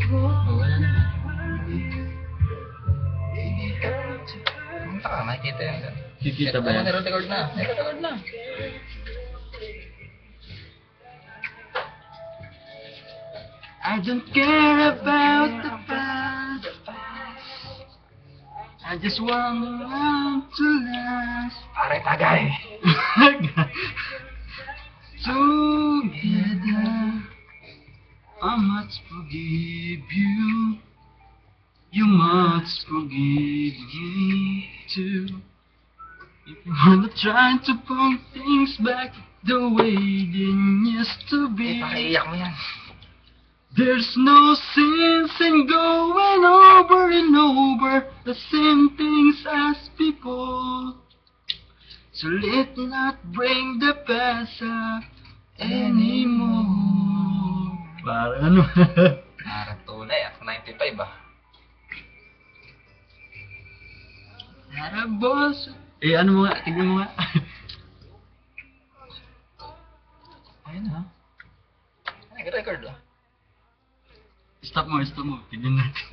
Wala na. Pumunta ka, makikita yun. Kikita ba yan? Nire-record na. Nire-record na. I don't care about the past. I just want to last. Pare, tagay. Together, I must forgive you. You must forgive me too. If you wanna try to put things back the way they used to be. Pakiiyak mo yan. There's no sense in going over and over the same things as before. So let's not bring the past up anymore. Parang ano? Parang tunay ah. 95 ah. Tara boss. Ano mo nga? Tignan mo nga. Ayun ha. Nag-record ah. Stop mo. Tignan natin.